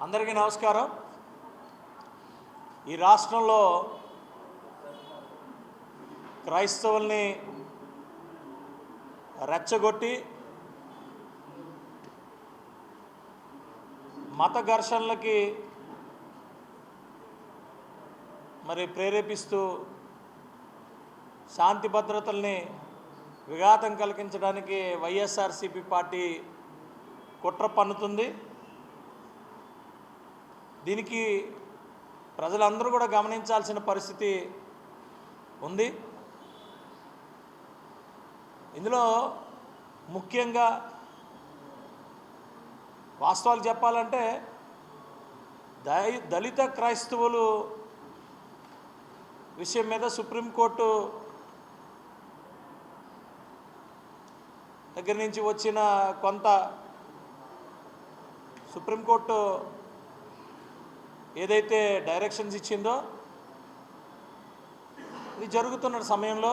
అందరికీ నమస్కారం. ఈ రాష్ట్రంలో క్రైస్తవుల్ని రెచ్చగొట్టి మత ఘర్షణలకి ప్రేరేపిస్తూ శాంతి భద్రతల్ని విఘాతం కలిగించడానికి వైఎస్ఆర్సీపీ పార్టీ కుట్ర పన్నుతుంది. దీనికి ప్రజలందరూ కూడా గమనించాల్సిన పరిస్థితి ఉంది. ఇందులో ముఖ్యంగా వాస్తవాలు చెప్పాలంటే దళిత క్రైస్తవులు విషయం మీద సుప్రీంకోర్టు దగ్గర నుంచి వచ్చిన కొంత సుప్రీంకోర్టు ఏదైతే డైరెక్షన్స్ ఇచ్చిందో ఇది జరుగుతున్న సమయంలో,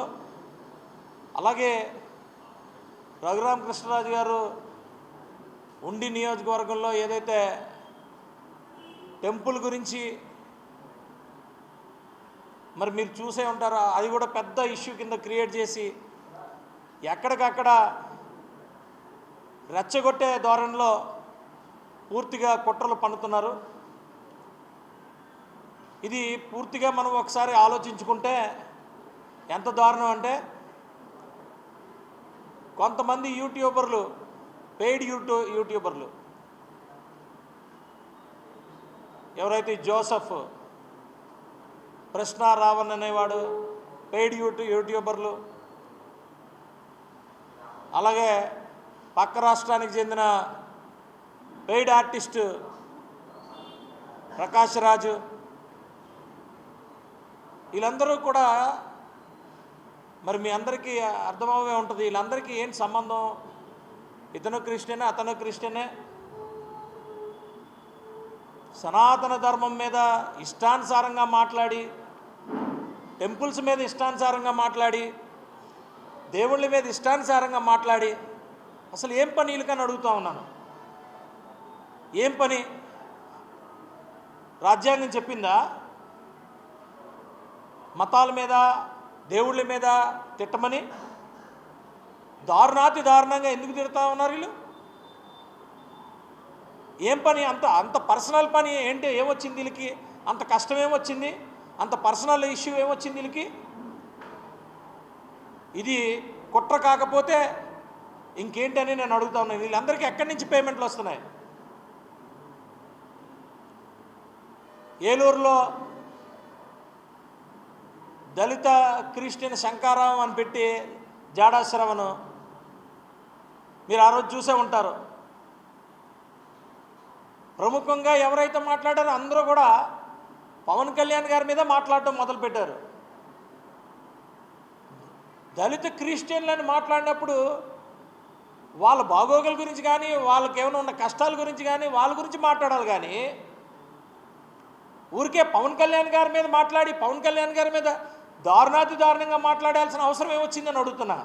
అలాగే రఘురామకృష్ణరాజు గారు ఉండి నియోజకవర్గంలో ఏదైతే టెంపుల్ గురించి మీరు చూసే ఉంటారో, అది కూడా పెద్ద ఇష్యూ కింద క్రియేట్ చేసి ఎక్కడికక్కడ రెచ్చగొట్టే ధోరణిలో పూర్తిగా కుట్రలు పన్నుతున్నారు. ఇది పూర్తిగా మనం ఒకసారి ఆలోచించుకుంటే ఎంత దారుణం అంటే, కొంతమంది యూట్యూబర్లు, పెయిడ్ యూట్యూబర్లు ఎవరైతే జోసఫ్, ప్రశ్న రావణ్ అనేవాడు పెయిడ్ యూట్యూబర్లు, అలాగే పక్క రాష్ట్రానికి చెందిన పెయిడ్ ఆర్టిస్టు ప్రకాష్ రాజు, వీళ్ళందరూ కూడా మీ అందరికీ అర్థమవే ఉంటుంది. వీళ్ళందరికీ ఏం సంబంధం? ఇతను క్రిస్టియనే, అతను క్రిస్టియనే. సనాతన ధర్మం మీద ఇష్టానుసారంగా మాట్లాడి, టెంపుల్స్ మీద ఇష్టానుసారంగా మాట్లాడి, దేవుళ్ళ మీద ఇష్టానుసారంగా మాట్లాడి, అసలు ఏం పని వీళ్ళకని అడుగుతూ ఉన్నాను. ఏం పని? రాజ్యాంగం చెప్పిందా మతాల మీద, దేవుళ్ళ మీద తిట్టమని? దారుణాతి దారుణంగా ఎందుకు తిడతా ఉన్నారు వీళ్ళు? ఏం పని? అంత పర్సనల్ పని ఏంటి? ఏమొచ్చింది వీళ్ళకి? అంత కష్టం ఏమొచ్చింది? అంత పర్సనల్ ఇష్యూ ఏమొచ్చింది వీళ్ళకి? ఇది కుట్ర కాకపోతే ఇంకేంటని నేను అడుగుతా ఉన్నాను. వీళ్ళందరికీ ఎక్కడి నుంచి పేమెంట్లు వస్తున్నాయి? ఏలూరులో దళిత క్రిస్టియన్ శంకారావం అని పెట్టి జాడాశ్రవను మీరు ఆ రోజు చూసే ఉంటారు. ప్రముఖంగా ఎవరైతే మాట్లాడారో అందరూ కూడా పవన్ కళ్యాణ్ గారి మీద మాట్లాడటం మొదలుపెట్టారు. దళిత క్రిస్టియన్లని మాట్లాడినప్పుడు వాళ్ళ బాగోగుల గురించి కానీ, వాళ్ళకి ఏమైనా ఉన్న కష్టాల గురించి కానీ, వాళ్ళ గురించి మాట్లాడాలి. కానీ ఊరికే పవన్ కళ్యాణ్ గారి మీద మాట్లాడి, పవన్ కళ్యాణ్ గారి మీద దారుణాతి దారుణంగా మాట్లాడాల్సిన అవసరం ఏమొచ్చిందని అడుగుతున్నా.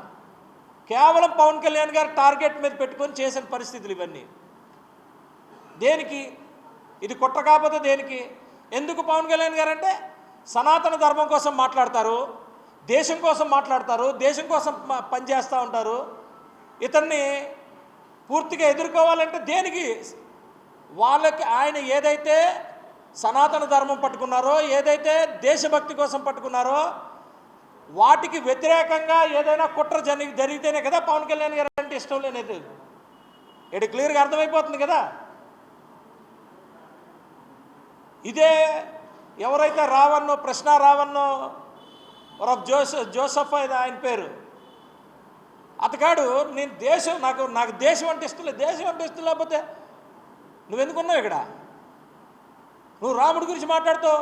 కేవలం పవన్ కళ్యాణ్ గారు టార్గెట్ మీద పెట్టుకొని చేసిన పరిస్థితులు ఇవన్నీ. దేనికి? ఇది కుట్ర కాకపోతే దేనికి? ఎందుకు పవన్ కళ్యాణ్ గారు అంటే సనాతన ధర్మం కోసం మాట్లాడతారు, దేశం కోసం మాట్లాడతారు, దేశం కోసం పనిచేస్తూ ఉంటారు. ఇతన్ని పూర్తిగా ఎదుర్కోవాలంటే దేనికి? వాళ్ళకి ఆయన ఏదైతే సనాతన ధర్మం పట్టుకున్నారో, ఏదైతే దేశభక్తి కోసం పట్టుకున్నారో, వాటికి వ్యతిరేకంగా ఏదైనా కుట్ర జరిగితేనే కదా పవన్ కళ్యాణ్ గారు అంటే ఇష్టం లేనిది. ఇది క్లియర్గా అర్థమైపోతుంది కదా. ఇదే ఎవరైతే రావణ్ణో, ప్రశ్న రావణ్ణో, జోసఫ్ ఆయన పేరు, అతగాడు నేను దేశం, నాకు దేశం అంటే ఇష్టం లేదు. దేశం అంటే ఇష్టం లేకపోతే నువ్వెందుకున్నావు ఇక్కడ? నువ్వు రాముడి గురించి మాట్లాడుతావు,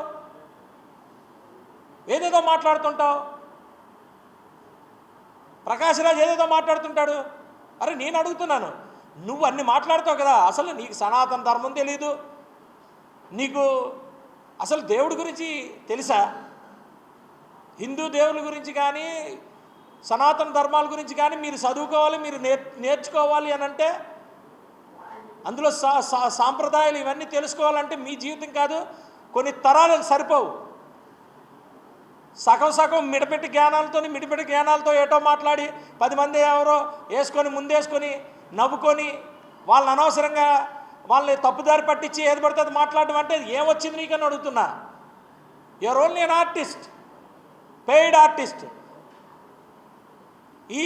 ఏదేదో మాట్లాడుతుంటావు. ప్రకాష్ రాజ్ ఏదేదో మాట్లాడుతుంటాడు. అరే నేను అడుగుతున్నాను, నువ్వు అన్ని మాట్లాడుతావు కదా, అసలు నీకు సనాతన ధర్మం తెలీదు, నీకు అసలు దేవుడి గురించి తెలుసా? హిందూ దేవుల గురించి కానీ, సనాతన ధర్మాల గురించి కానీ మీరు చదువుకోవాలి, మీరు నేర్చుకోవాలి అని అంటే అందులో సాంప్రదాయాలు ఇవన్నీ తెలుసుకోవాలంటే మీ జీవితం కాదు, కొన్ని తరాలు సరిపోవు. సగం మిడపెట్టి జ్ఞానాలతో ఏటో మాట్లాడి 10 మంది ఎవరో వేసుకొని ముందేసుకొని నవ్వుకొని వాళ్ళని అనవసరంగా వాళ్ళని తప్పుదారి పట్టించి ఏది పడితే అది మాట్లాడడం అంటే ఏమొచ్చింది నీకని అడుగుతున్నా. You're only an artist, paid artist. ఈ